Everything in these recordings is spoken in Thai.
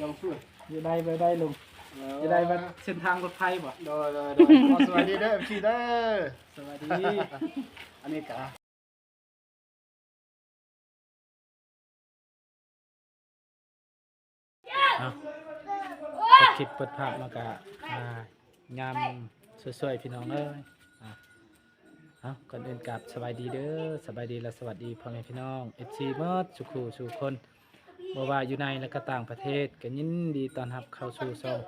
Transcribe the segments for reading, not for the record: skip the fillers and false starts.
ลองช่วยอยู่ได้ไปได้ลุงจะได้มาเส้นทางรถไฟบ่โดยสวัสดีเด้อพี่เด้อสวัสดีอันนี้กะคลิปเปิดภาพมากะงามสวยๆพี่น้องเอ้ยก่อนอื่นกับสบายดีเด้อสบายดีและสวัสดีพ่อแม่พี่น้องFCเมิดสุขูสู่คนบ่ว่าอยู่ในและก็ต่างประเทศก็ยินดีต้อนรับเข้าสู่ช่อง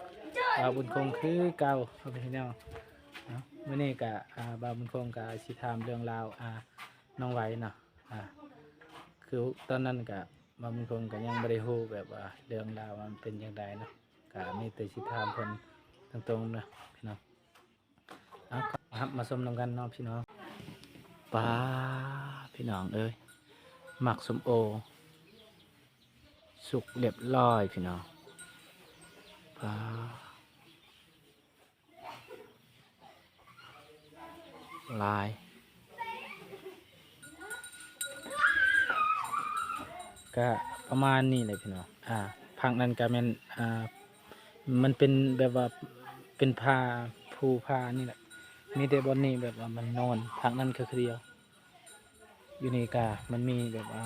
บ่าวบุญคงคือเก่าพ่อแม่พี่น้องมื้อนี้ก็บ่าวบุญคงก็สิถามเรื่องราวน้องไหวเนาะคือตอนนั้นก็บ่าวบุญคงก็ยังบ่ได้ฮู้แบบว่าเรื่องราวมันเป็นจังไดเนาะก็มีแต่สิถามเพิ่นตรงๆเนาะพี่น้องครับมาชมนำกันเนาะพี่น้องป้าพี่น้องเอ้ยหมักส้มโอสุกเรียบร้อยพี่น้องป้าลายก็ประมาณนี้เลยพี่น้องพังนั้นก็แม่นมันเป็นแบบว่าเป็นผ้าผูผ้านี่แหละมีแต่บนนี้แบบว่ามันนอนพังนั้นคือเดียวอยู่นี่กามันมีแบบว่า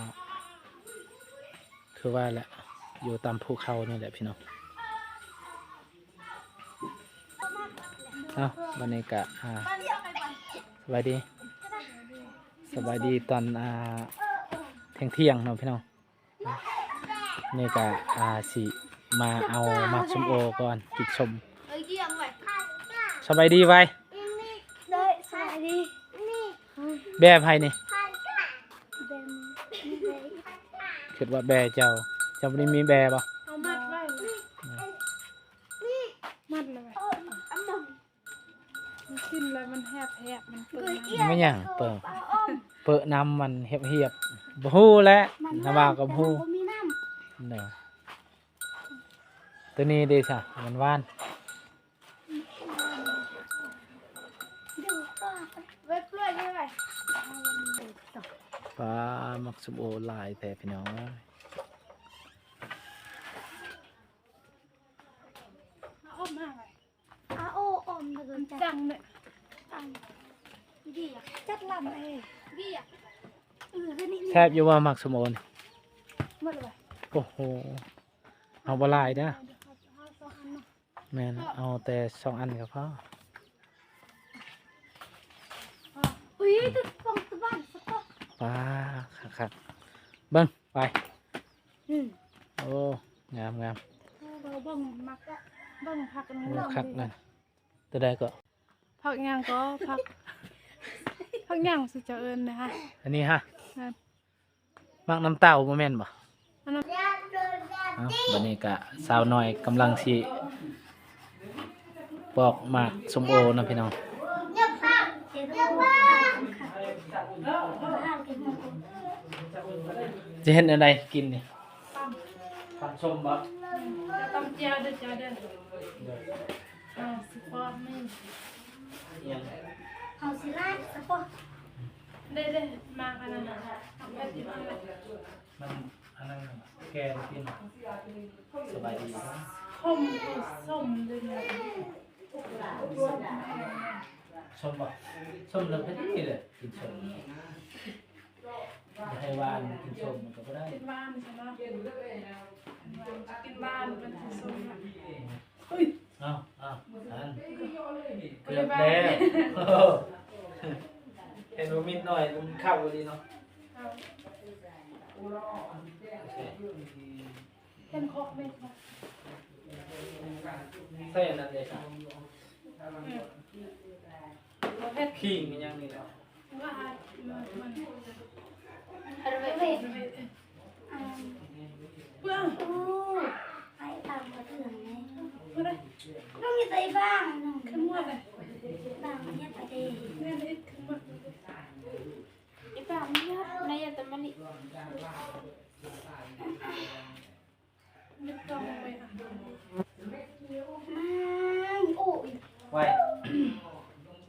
คือว่าแหละอยู่ตามภูเขานี่แหละพี่น้องบรรยากาศสบายดีตอนเที่ยงเนาะพี่น้องนี่กะสิมาเอาหมักส้มโอก่อนกินชมสบายดีไว้แบบไผ่นี่คิดว่าแบเจ้าไม่ได้มีแบป่ะเอามัดไว้มัดเลยมันขึ้นเลยมันแหบมันเปิดไม่อย่างเปิดน้ำมันเหียบบู๊และน้ำบากับบู๊เนาะตัวนี้ดีค่ะมันว่านปลาหมักส้มโอลายแต่พี่น้องอ้อมมากเลยอ้อมเลยจังเนี่ยดีอ่ะจัดลำเองดีอ่ะแทบอยู่ว่าหมักส้มโอนี่หมดเลยโอ้โหเอาบลายนะแม่นเอาแต่2 อันกับพ่ออุ้ยตุ๊กปองตุ๊กบ้านสักปะปลาครับเบิ้งไปโอ้งามเราเบิ่งมักอะเบิ่งผักกันคักนั่นตัวใดก็ผักย่างก็ผักย่างสิเจริญนะคะอันนี้ฮะมักน้ำเต้าโมเมนต์บ่วันนี้กะสาวน้อยกำลังสิปอกหมากส้มโอนะพี่น้องจะเห็นอะไรกินนี่ผักส้มบ่จะต้มเจียวเด้อสิปอกนี่เอาสิลาดสักปะได้มาอันนั้นแบบที่มันมันอันนั้นแกกินสบายดีส้มเลยนะส้มบ่ส้มเราก็ดีเลยกินส้มให้หวานกินส้มมันก็ได้กินบ้านใช่ไหมกินบ้านเป็นส้มอันเกือบแล้วเห็นว่ามิดหน่อยมันเข้าดีเนาะเป็นครบไหมใส่นั่นเลยครับขิงมันยังนี่แล้วว่ามันอะไรเพื่อไปตามมาถึงไหมเพื่อต้องมีใจบ้างน้องขึ้นมาเลยบ้างเนี่ยไปเองเนี่ยเลยขึ้นมาไอ้บ้างเนี่ยนายจะมันนี่ไม่ต้องไปโอ้ยไว้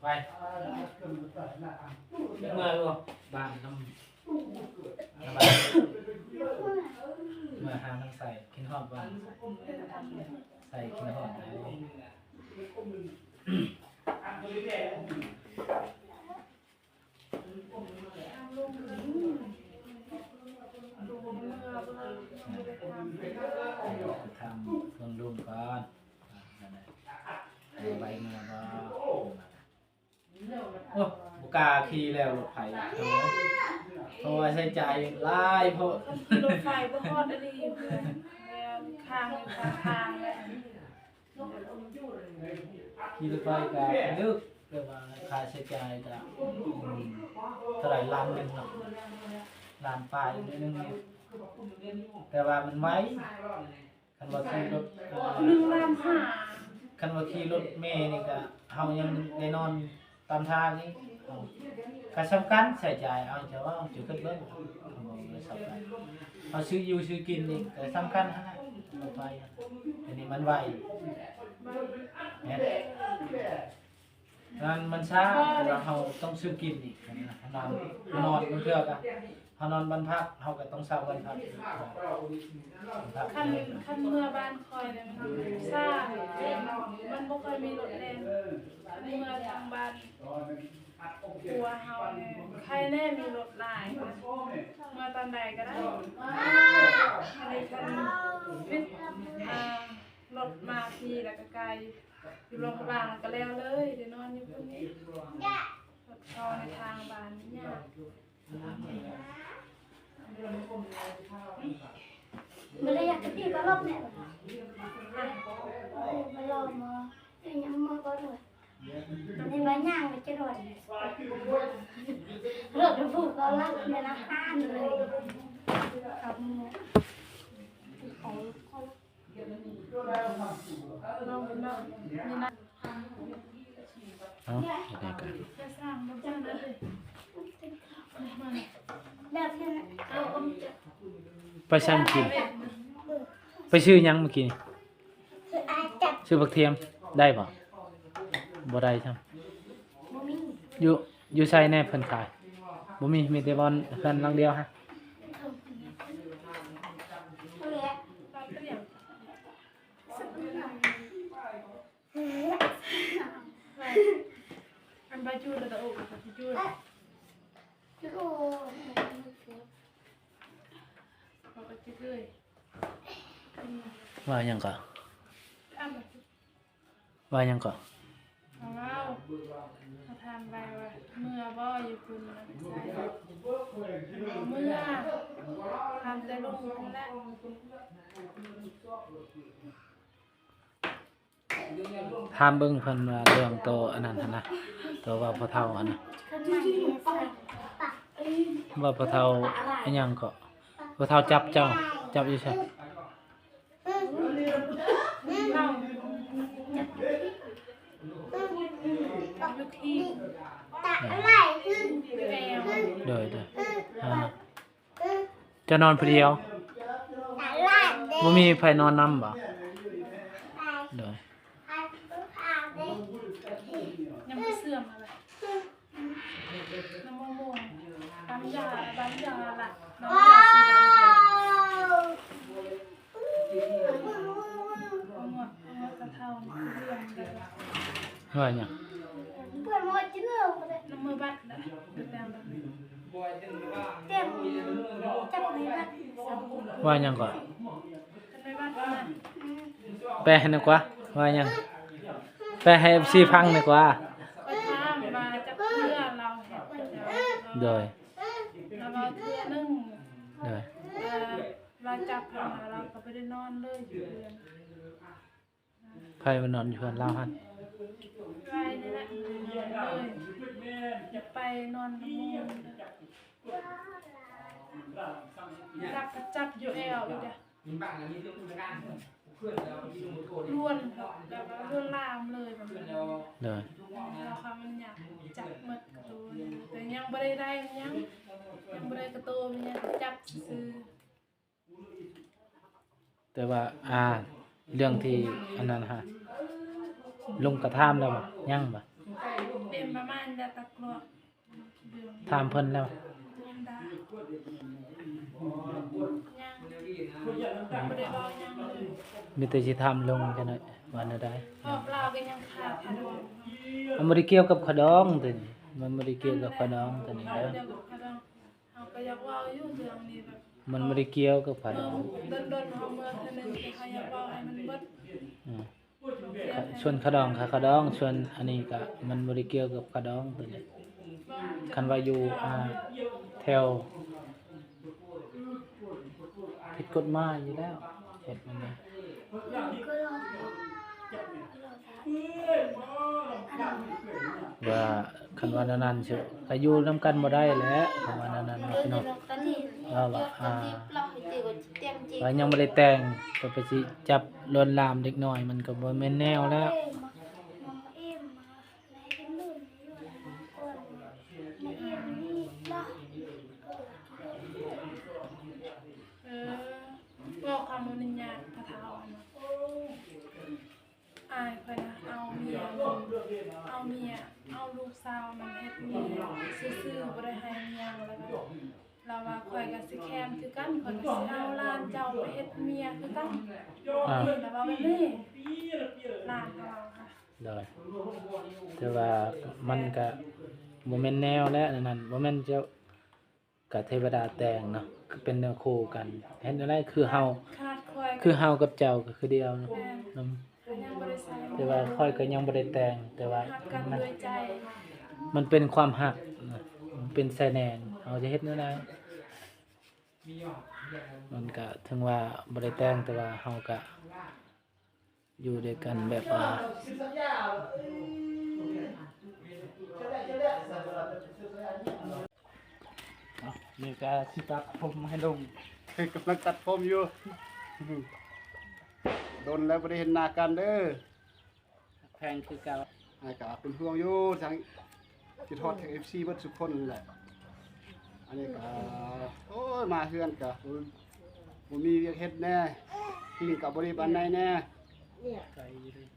เมื่อลูกบ้านน้ำเมื่อหาน้ำใส ส่กินฮอดบ้านใส่กินฮอดไหนทำเครื่องรุ่มก่อนนั่นแหละใบเมื่อบ่โอ้บุกล้าขี่แล้วรถไฟเพราะว่าใช้จ่ายหลายเพราะ รถไฟบ่ฮอดอันนี้เพื่อนแล้วข้างแล้ว ขี่รถไฟก็ลึกแต่ว่าค่าใช้จ่ายก็เท่าไหร่ล้านหนึงเนาะล้านปลายนิดนึงเนี่ยแต่ว่ามันไว้คันว่าขี่รถ1ล้านห้า คันว่าขี่รถเมล์นี่ก็เฮายังได้นอนตามทางนี่ก็สำคัญใช้จ่ายเอาจะว่าจุดขึ้นเบิ่งเขาบอกว่าสำคัญเอาซื้ออยู่ซื้อกินนี่ก็สำคัญนะรถไฟอันนี้มันไวเนี่ยมันช้าเวลาเราต้องซื้อกินอีกนะนอนบนเครื่องอะเรานอนบรรพักเราก็ต้องเศร้าบรรพัก คันเมื่อบ้านคอยเนี่ยมันซ่ามันบ่ค่อยมีรถแล่นเมื่อทางบ้านตัวเฮาเนี่ยใครแน่มีรถหลายเมื่อตอนใดก็ได้อะไรคันวิทย์รถมาทีแล้วก็ไกลอยู่โรงพยาบาลก็แล้วเลยเดี๋ยวนอนอยู่ตรงนี้รถเข้าในทางบ้านเนี่ย มันเลยอยากจะพี่ก็รอบเนี่ยมาลองมาเป็นยังมาก็หน่อยในบ้านย่างมันจะหน่อยเลิกจะพูดก็รักในละห้านเลยกับมือของลองเป็นแบบนี้นะ เอ้ายังไงกัน จะสร้างมันจังเลย แบบนี้เอาอมจะ ไปซ้ำกินไปซื้อหยังเมื่อกี้นี่ คืออาจับ ซื้อบักเทียมได้ป่ะบ่ได้ซ้ บ่มี ำอยู่ใส่แน่เพิ่นขายบ่มีแต่บอนเพิ่นหลังเดียวฮะ เท่านี้ ตอนเปลี่ยนอันใบจูดแล้วก็โอ้กับจูด โอ้ เขาก็จะเลย ว่าหยังก่อ อ้ำแบบ ว่าหยังก่อ เอาเล่าเขาทำไปว่าเมื่อบ่อยู่คุณใส่เมื่อทำแต่ลงคนแรก ถามเบิ่งเพิ่นว่าเรื่องโตอันนั้นหั่นนะโตว่าพ่อเฒ่าอันน่ะ ขึ้นมาที่ปากปาก ว่าพ่อเฒ่าอิหยังก็พ่อเฒ่าจับเจ้าจับอยู่ใช่ เล่า ลูกที ตักอะไรขึ้น แมว โดยจะนอนผู้เดียว ตักอะไรเด็ก บ่มีไผนอนนำบ่โดย ยังไม่เสื่อมอะไรน้ำมะม่วงน้ำยาบ้านยาละน้ำยาสีดำมะม่วงกระเทาเรื่องเดียว ว่าหยัง เพื่อนมดจิ้งเหลวเลย น้ำมือบัดนะเป็นแดงแบบนี้ เต็มจับไม่ได้ ว่าหยังก่อน เป็นไม่บัดนะ แปลให้หน่อยกว่าว่าหยังแปลให้ FC ฟังหน่อยกว่า ก็ถามมาจะเพื่อเราเห็นเดี๋ยว โดย เราเพื่อนึ่ง โดย เราจับเราก็ไปได้นอนเลยอยู่เรือน ไผมานอนอยู่เพื่อนเล่าหัน ไปนี่แหละเลยจะไปนอนน้ำมูกจับอยู่แอลอีกเด้ล้วนแบบว่าล้วนลามเลยแบบนี้ โดย เราค่ะมันอยากจับหมดกระตูแต่ยังไม่ได้ยังไม่ได้กระตูมันยังจับซื้อ แต่ว่าเรื่องที่อันนั้นฮะลุงกระทามแล้วบ่ยังบ่ เป็นประมาณยาตะกรวดเดือน ถามเพิ่นแล้ว เดือนดายัง บ่ได้บอกหยังเลย มีแต่สิทำลงจังได๋ว่าแนวใด เพราะเราก็ยังขาดขนม มันบ่ได้เกี่ยวกับขะดองตัวนี้มันบ่ได้เกี่ยวกับขะดองตัวนี้ เรา เด้อ เดียวกับขนมเราก็อยากว่าอยู่เรื่องนี้แบบ มันบ่ได้เกี่ยวกับขะดอง โดนๆเฮาเมื่อเทื่อนึงที่เขาอยากว่าให้มันเบิด อืมส่วนขะดองค่ะขะดองส่วนอันนี้ก็มันบ่ได้เกี่ยวกับขะดองตัวนี้คันว่าอยู่แถวผิดกฎหมายอยู่แล้วเฮ็ดมันนี่ ก็รอว่าคันว่านั้นๆสิก็อยู่นํกันบ่ได้แหละคันว่านั้นๆ เอ เนาะ อ พี่น้อง ตอนนี้ ว่า เดี๋ ว่า ยวตอนนี้เราให้ตีก็เตรียมจี ว่ายังบ่ได้แต่งก็ไปสิจับลวนลามเด็กน้อยมันก็บ่แม่นแนวแล้ว มาเอ็มมาแล้วให้ลื่นอยู่ก่อนมาเอ็มนี่ละ บอกคำว่านิยายพระเท้านะอายไปนะเอาเมียเอาลูกสาวมันเฮ็ดเมียซื่อๆบ่ได้ให้เมียแล้วก็เราว่าข่อยก็สิแค้นคือกันข่อยก็สิเอาหลานเจ้าไปเฮ็ดเมียคือกันแล้วว่าแบบนี้หลานเราค่ะ ได้แต่ว่ามันก็บ่แม่นแนวแล้วนั่นบ่แม่นเจ้ากับเทวดาแต่งเนาะคือเป็นเนื้อคู่กันเห็นอะไรคือเฮา ขาดข่อย คือเฮากับเจ้าก็คือเดียวเนาะ แม่น นำ ยังบ่ได้ใส่ แต่ว่าค่อยก็ยังบ่ได้แต่งแต่ว่า หักกัน มัน ด้วยใจ มันเป็นความหักนะมันเป็นแสดงเฮาจะเฮ็ดแนวใดมันก็ถึงว่าบ่ได้แต่งแต่ว่าเฮาก็อยู่ด้วยกันแบบว่านี่ก็สิตัดผมให้ลง กำลังตัดผมอยู่โดนแล้วบ่ได้เห็นหน้ากันเด้อ แพงคือเก่า อายก็เป็นห่วงอยู่ทางคิดฮอดทาง FC เบิดทุกคนนั่นแหละอันนี้ก็โอ้ยมาเฮือนก็บ่มีเวียกเฮ็ดแน่ปิ้งก็บ่ได้ปานใดแน่ ไกลอยู่เลย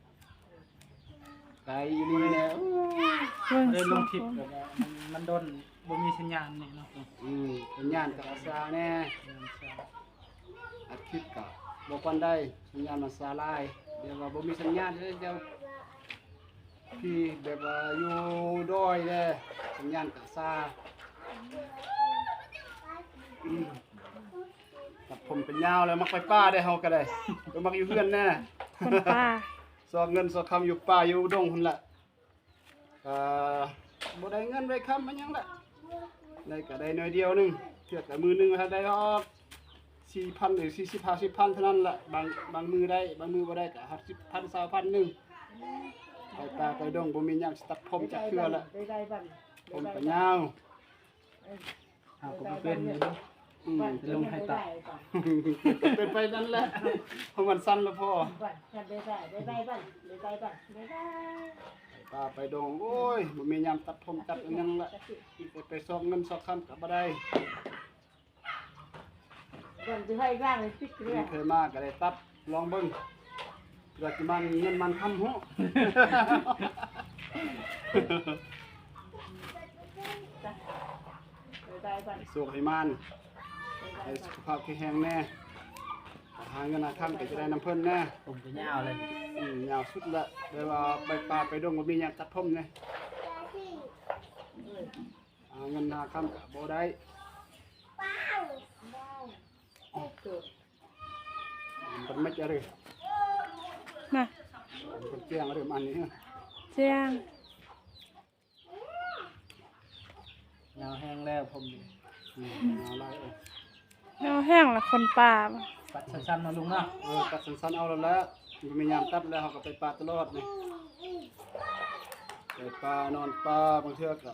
ไกลอีหลีแน่โอ้ย เลยลงคลิปแบบว่ามันโดนบ่มีสัญญาณนี่เนาะ สัญญาณก็อาสาแน่อัดคลิปก็บ่ปานใดสัญญาณมันสาลายเดี๋ยวว่าบ่มีสัญญาณเดี๋ยวพี่แบบว่าอยู่ดอยเด้สัญญาณก็ซาตัดผมเป็นยาวแล้วมักไปป้าได้เฮาก็ได้ก็มักอยู่เฮือนแน่ คนป้า สอกเงินสอกคำอยู่ป่าอยู่ดงพุ่นละบ่ได้เงินได้คำมันหยังละได้ก็ได้น้อยเดียวหนึงเทื่อก็มือหนึงถ้าได้ออก 4,000 หรือ 40 50,000เท่านั้นละบางมือได้บางมือบ่ได้ก็50,000 20,000นึงไปป่าไปดงบ่มีหยังสิตัดผมจักเทื่อละผมก็ยาว เฮาก็บ่เป็นอยู่ ลงให้ตัด เป็นไปนั่นแหละเพราะมันสั้นแล้วพอป่าไปดงโอ้ยบ่มียามตัดผมตัดอันยังละไปซอกเงินซอกคำก็บ่ได้ เคยมาก็ได้ตัดลองเบิ่งเพื่อสิมันเงินมันคำหู สุขให้มันให้สุขภาพแข็งแรงแน่หาเงินหาคำก็จะได้น้ำเพิ่นแน่ ผมก็ยาวเลย ยาวสุดละเดี๋ยวว่าไปป่าไปดงบ่มีหยังตัดผมเนี่ยหาเงินหาคำก็บ่ได้มันไม่จะเลย มา มันเจียงอะไรมันนี่ เจียง ยาวแห้งแล้วผมนี่ อะไร เอาแห้งละคนป่า ปัดสั้นๆมาลุงเนาะ ตัดสั้นๆเอาแล้วมันมียามตัดแล้วเขาก็ไปป่าตลอดนี่ไปป่านอนป่าบางเทื่อก็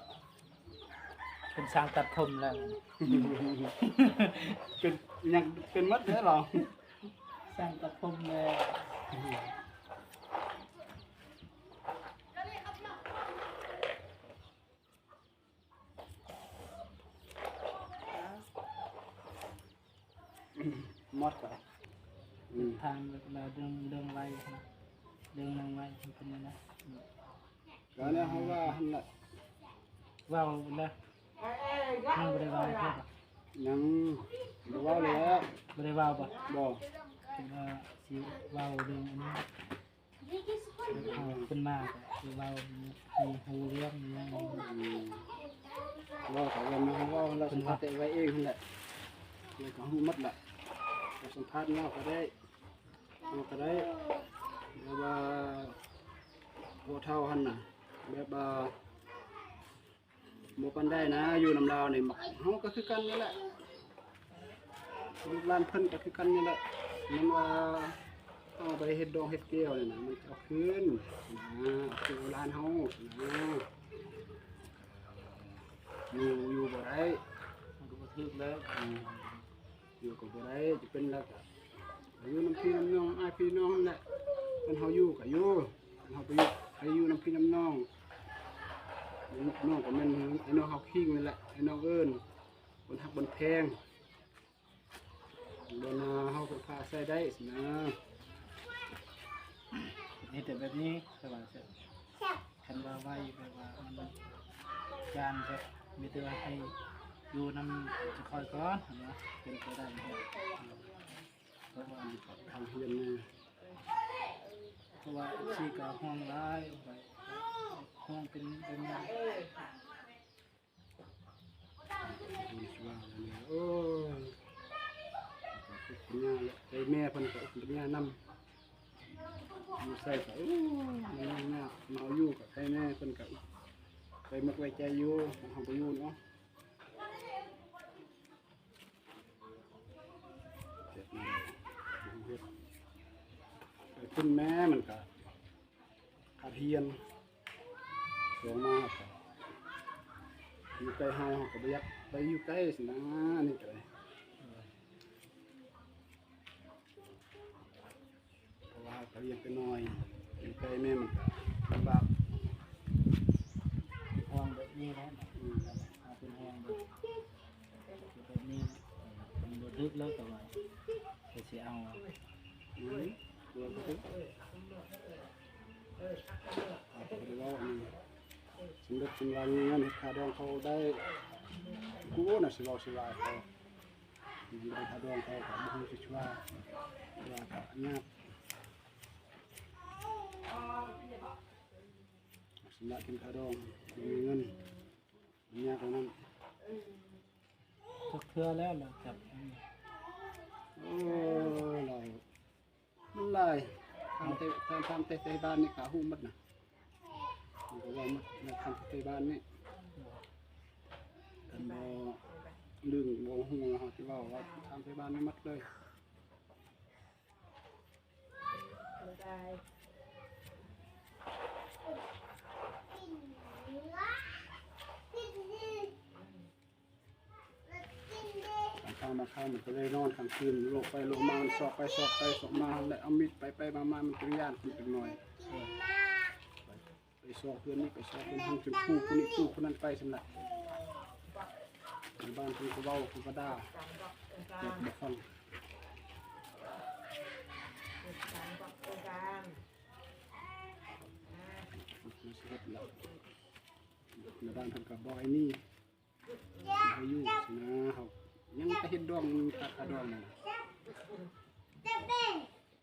เป็นช่างตัดผมแล้ว เป็นยังเป็นมัดเนี่ยหรอ ช่างตัดผมแล้ว มัดก็ ทางเราเดินไว้นะเดินนางไว้เป็นยังไง แล้วเนี่ยเขาว่าหันละ ว้าวแล้วมันบ่ได้ว่าให้เพิ่น ยังบ่เว้าเลยแล้ว บ่ได้เว้าบ่ บ่ เป็นว่าสิเว้าเรื่องอันนี้เอาขึ้นมาก็สิเว้ามีฮู้เรื่องมีหยัง ว่าเขาวันนั้นว่าเราสัมภาษณ์ไว้เองนั่นแหละเลยก็รู้หมดแหละเราสัมภาษณ์เนาะก็ได้เราก็ได้แบบว่าหัวเท่าหันน่ะแบบว่าบ่ปานได้นะอยู่นำเรานี่เฮาก็คือกันนี่แหละลูกหลานเพิ่นก็คือกันนี่แหละมันว่าเอาไปเฮ็ดดองเฮ็ดแก้วนี่นะมันเอาคืนนะเอาคืนร้านเฮานะอยู่บ่ได้ มันก็บ่ถึกแล้ว อยู่ก็บ่ได้จะเป็นแล้วก็อยู่น้ำพี่น้ำน้องอ้ายพี่น้องนั่นแหละมันเฮาอยู่ก็อยู่เฮาไปอยู่น้ำพี่น้ำน้องน้องก็แม่นไอ้น้องเฮาคิงนั่นแหละไอ้น้องเอิ้นบนฮักบนแพงบนเฮาก็พาใส่ได้สินะ เฮ็ดแต่แบบนี้สบายเสร็จคันว่าไว้แบบว่ามันจานจะมีแต่ว่าให้อยู่นำจะคอยก่อนเห็นบ่เป็นไปได้บ่เพราะว่า ทางเฮียนนี่ เพราะว่าสิก็ห่วงหลายไปห่วงเป็นมีสิว่าแล้วนี่โอ้ยปัญญาแหละไอ้แม่เพิ่นก็ปัญญานำอยู่ใส่ก็โอ้ยมันน่ามาเอาอยู่กับไอ้แม่เพิ่นก็ไปมักไว้ใจอยู่เฮาไปอยู่เนาะเจ็บนี่เฮ็ดไปคุณแม่มันก็ขาดเฮียนสองมาก็อยู่ใกล้เฮาเฮาก็บ่อยากไปอยู่ใกล้สินะนี่ก็เลยเพราะว่าเขาเรียนไปหน่อยอยู่ใกล้แม่มันก็ลำบาก ห่วงแบบนี้แล้วเอาเป็นห่วงแบบนี้มันบ่ถึกแล้วก็ว่าก็สิเอา ตัวก็คือเอาไปแล้วอันนี้สมเด็จเป็นรายเงินเฮ็ดค่าดองเขาได้กูน่ะสิเว้าสิว่าเขาอยู่ได้ค่าดองเขาก็บ่ฮู้สิว่าก็ยากสำหรับกินค่าดองมีเงินมันยากกว่านั้น ทุกเทื่อแล้วเราจับอันนี้ โอ้หลายมันหลายทำเตะบ้านนี่ขาหูหมดน่ะมันก็ว่าหมดในทำเตะบ้านนี่กันบ่ลืมบ่ฮู้เฮาสิเว้าว่าทำเตะบ้านนี่หมดเลย บางครั้งมันก็เลยนอนกลางคืนโลกไปโลกมามันสอบไปสอบมาแล้วเอามิดไปมามันเป็นย่านคนเป็นหน่อยไปสอบเพื่อนนี่ไปสอบเพื่อนทั้งเป็นคู่คนนี้คู่คนนั้นไปสำหรับบ้านคุณก็เว้าคุณก็ด่าเจ็บบ่ฟังในบ้านเพิ่นก็บ่ให้นี่ให้อยู่สินะเฮายังไปเฮ็ดดองตัดขาดองนั่น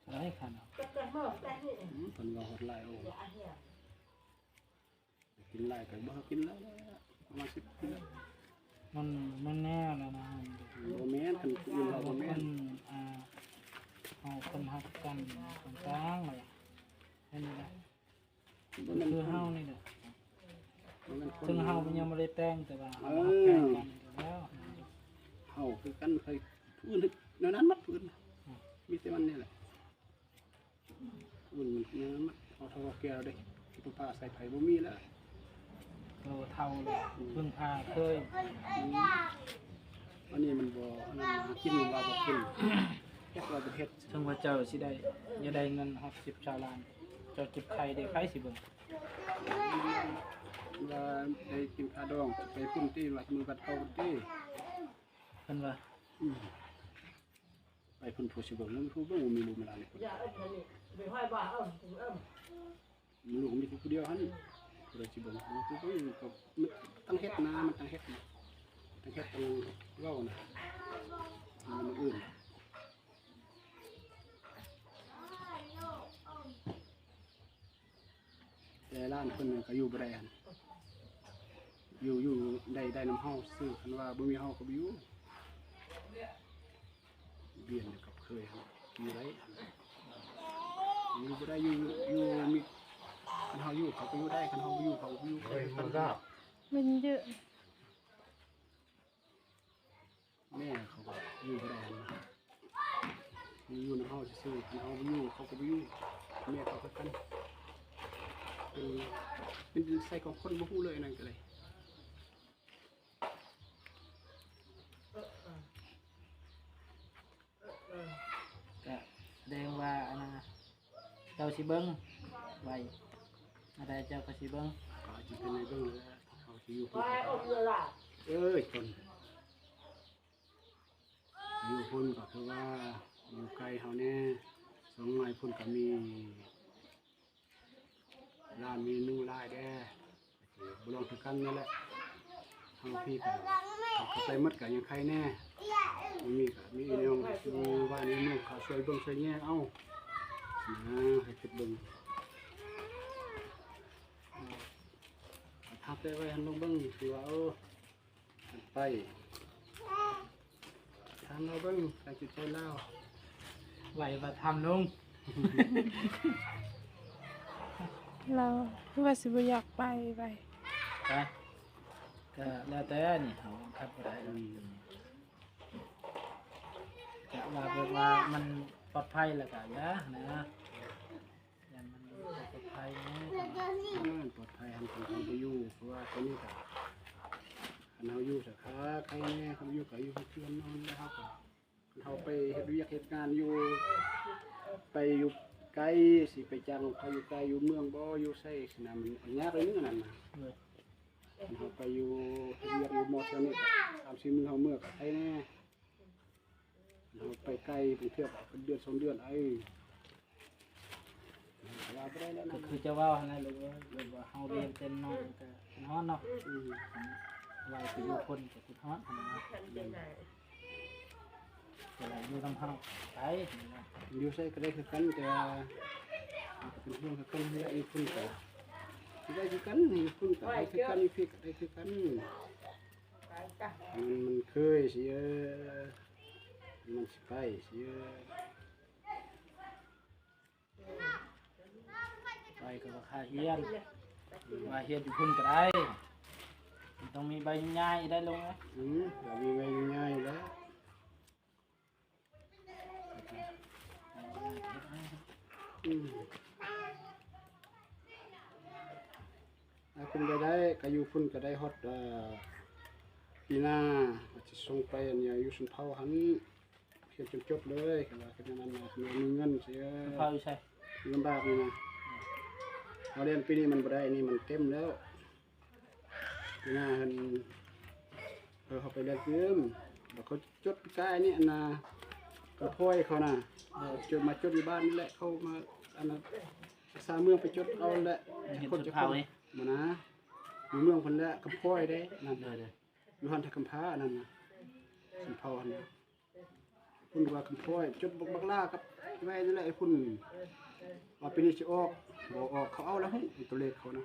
อะไรคันเอา เพิ่นว่าฮอดหลายโอ้กินหลายก็บ่กินแล้วประมาณ10กิโล มันแน่แล้วนะ บ่แม่นคันอื่นเรา เรา บ่ เป็ แม่น นเอาคนฮักกันคนกลางเลยแค่นี้แหละ บ่แม่น คือเฮานี่แหละ บ่แม่นคน ถึงเฮามันยังไม่ได้แต่งแต่ว่า เอ เรา อ แข่งกันแล้ว เฮาคือกันเคยผู้อื่นแนวนั้นมัดผู้อื่นมีแต่มันนี่แหละผู้อื่นแนวนั้นมัดเอาเท่าแก่เด้ผู้ป้าใส่ไผบ่มีแล้ว เราเท่าเลยเพิ่งพาเคย อันนี้มันบ่อันนั้นหากินว่าบ่กินแค่ว่าบ่เฮ็ด ถึงว่าเจ้าสิได้อย่าได้เงิน60ชาวล้านเจ้าจิบไข่ได้ไข่สิเบิ่ง ว่าได้กินข้าวดองไปพุ่นที่วัดมือวัดเก่าพุ่นที่ เพิ่นว่า ไปพุ่นผู้สิเบิ่งแล้วผู้เบิ่งบ่มีลูกเวลานี่พุ่นลูกมีผู้เดียวหั่นผู้ใดสิเบิ่งผู้เบิ่งก็มันตั้งเฮ็ดนะมันตั้งเฮ็ดนะ แต่แค่ต้องเล่านะมันอื่นแต่ร้านคนนึงก็อยู่บ่ได้หั่นอยู่ได้น้ำเฮาซื้อคันว่าบ่มีเฮาก็บ่อยู่เบียนกับเคยครับอยู่ไรอยู่บ่ได้อยู่มีคันเฮาอยู่เขาก็อยู่ได้คันเฮาบ่อยู่เขาก็บ่อยู่มันก็ มันเยอะ แม่เขาก็อยู่บ่ได้นะอยู่ในเฮาซื่อๆคันเฮาบ่อยู่เขาก็บ่อยู่แม่เขาก็กันเป็นใส่ของคนบ่ฮู้เลยนั่นก็เลย ก็แสดงว่าอันนั้นเจ้าสิเบิ่งไว้อะไรเจ้าก็สิเบิ่ง ก็จะเป็นในเบื้องแล้วเขาจะอยู่พุ่นเอ้ยคนอยู่พุ่นก็คือว่าอยู่ไกลเขาแน่สองหน่อยพุ่นก็มีร้านมีนึ่งลายแด้บุลองถึงกันนั่นแหละทางพี่ก็เขาไปมัดกับยังใครแน่มีก็มีแนวอยู่บ้านนี้เมืองเขาช่วยเบิ่งช่วยแย่เอ้านะให้คิดเบิ่ง ทับได้ไว้หันลงเบิ้งคือว่าไปทำเราเบิ้งการจุดใจเล่า ไหวมาทำลุง เราคือว่าสิบ่อยากไป ไปก็แล้วแต่นี่เขาคัดบ่ได้จะว่าเรียกว่ามันปลอดภัยแล้วก็นะอย่ามันปลอดภัยนะ ปลอดภัยหันของเขาไปอยู่เพราะว่าตอนนี้ก็หันเขาอยู่สักพักใครแน่เขาอยู่กับอยู่เพื่อนนอนแล้วก็เขาไปเฮ็ดวิเหตุงานอยู่ไปอยู่ไกลสิไปจังเขาอยู่ไกลอยู่เมืองบ่อยู่ไสขนาดมันยากเลยนึงนั่นน่ะเขาไปอยู่เฮ็ดเวียกอยู่มอเตอร์นี่3-4 มื้อเฮาเมื่อก็ไอ้แน่เราไปไกลเป็นเทื่อเป็นเดือน2 เดือนไอ้ว่าบ่ได้แล้ว ก็ นะ คือจะว่าอะไรหรือว่าเฮาเรียนเป็นนอนก็นอนเนาะไหวไปอยู่คนก็คือฮอดนะแต่ว่าอยู่นำเฮาไป อยู่ใส่ก็ได้คือกันแต่เป็นเรื่องคือกันให้ได้คุณก็ได้คือกันนี่คุณก็ได้คือกันนี่พี่ก็ได้คือกันมันเคยสิมันสิไปสิไปก็ว่าค่าเฮียนว่าเฮียนอยู่พุ่นก็ได้ต้องมีใบง่ายได้ลงไหม เรามีไว้ง่ายๆแล้วคุณก็ได้ก็อยู่คุณก็ได้ฮอดปีหน้าจะส่งไปเนี่ยอยู่สุนเผาหันเขียนจนจบเลยก็ว่ากันนั้นนะมีเงินเสีย เข้าอยู่ใช่ ลำบากนี่นะเราเรียนปีนี้มันบ่ได้นี่มันเต็มแล้วปีหน้าเห็นเขาไปเรียนเพิ่มแล้วเขาจดใกล้นี่อันน่ะกระพ้อยเขาน่ะจดมาจดอยู่บ้านนี่แหละเขามาอันนั้นสาเมืองไปจดเอาแหละ เห็น คน สุ จะ ด ค เผาน นี่ มานะอยู่เมืองคนละกระพ้อยได้นั่น เลย อยู่หันทะคำพานั่นน่ะสัมภาระนะคุณว่ากำพ้อยจดบักล่ากับแม่นี่แหละไอ้คุณเอาปีนี้จะออกบอกออกเขาเอาแล้วหุ้นตัวเลขเขานะ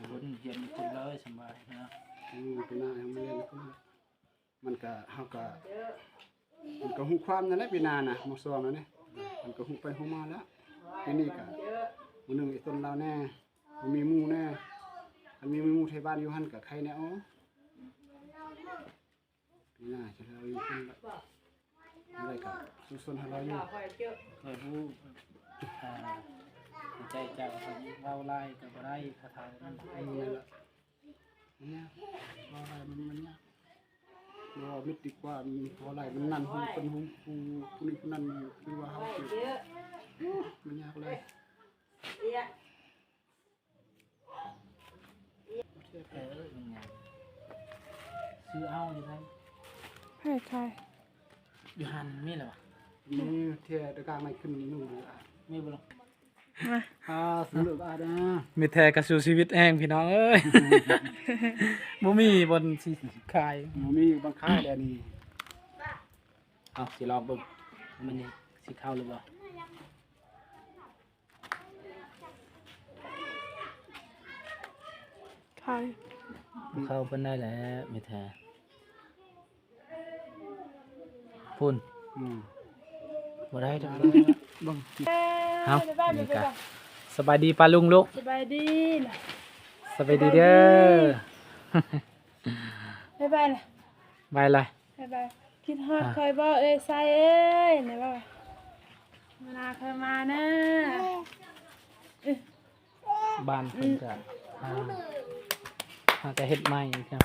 คนเฮียนคนเลยสบายนะ ปีหน้ายังไม่เล่นคุณมันก็เฮาก็มันก็หูความนั่นแหละปีหน้านะมอซอมนั่นนี่มันก็หูไปหูมาแล้วปีนี้ก็มื้อนึงไอ้ต้นเราแน่มันมีหมู่แน่มันมีหมู่ไทยบ้านอยู่หั่นกับใครแน่อ๋อปีหน้าจะเราอยู่คุณละอะไรก็สุดๆให้เราอยู่ เคยรู้ใจจากคนเว้าไล่กับบ่ได้คาถามัน ไอ้นี่แหละมันยากเพราะอะไรมันยากเราไม่ดีกว่าเพราะอะไรมันนั่นหูเป็นหูผู้นี้ผู้นั้นคือว่าเขามันยากเลย มันไงซื้อเอาดิครับ ให้ใคร อยู่หันมีเหรอ นี่เที่ยตะการไม่ขึ้นนู่นเลย มีบ่ล่ะ มา สนุกอ่ะนะ มีแท้กระสู้ชีวิตแห้งพี่น้องเอ้ย บ่มีบนสิขาย มีบางค่ายแดนี่ เอาสิลองเบิ่งมันนี่สิเข้าหรือบ่ ใคร เข้าเพิ่นได้แล้วมีแท้พุ่น บ่ได้ดอกเบิ่งเอานี่กะสบายดีป้าลุงลูก สบายดีล่ะ สบายดีเด้อ บ๊ายบายล่ะ บายเลย บ๊ายบายคิดฮอดคอยบ่เอ้ยใส่เอ้ยไหนบ่มานาเคยมานะ บ้านเพิ่นก็หาแต่เฮ็ดใหม่ครับ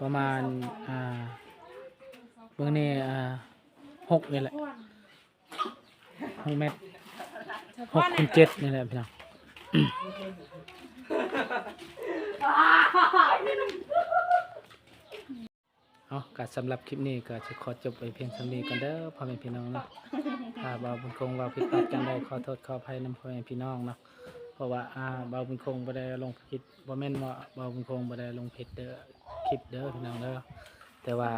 ประมาณเบิ่งนี่6นี่แหละ6 เมตร6 คูณ 7นี่แหละพี่น้องเอาก็สำหรับคลิปนี้ก็จะขอจบไปเพียงเท่านี้ก่อนเด้อพ่อแม่พี่น้องเนาะถ้าบ่าวบุญคงว่าผิดพลาดกันใดขอโทษขออภัยนำพ่อแม่พี่น้องเนาะเพราะว่าบ่าวบุญคงบ่ได้ลงผิดบ่แม่นว่าบ่าวบุญคงบ่ได้ลงผิดเด้อคลิปเด้อพี่น้องเด้อแต่ว่า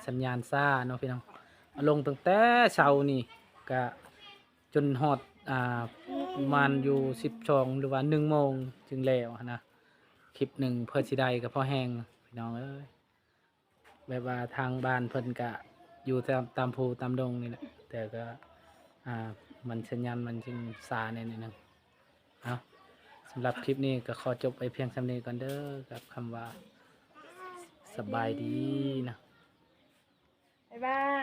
สัญญาณซ่าเนาะพี่น้องลงตั้งแต่เช้านี่ก็จนฮอดประมาณอยู่12หรือว่า1 โมงจึงแล้วนะคลิปหนึ่งเพื่อสิได้ก็พอแห้งพี่น้องเอ้ยแบบว่าทางบ้านเพิ่นก็อยู่ตามภูตามดงนี่แหละแต่ก็มันสัญญาณมันจึงซาแน่นิดนึงเอาสำหรับคลิปนี้ก็ขอจบไปเพียงเท่านี้ก่อนเด้อกับคำว่าสบายดีนะ บ๊ายบาย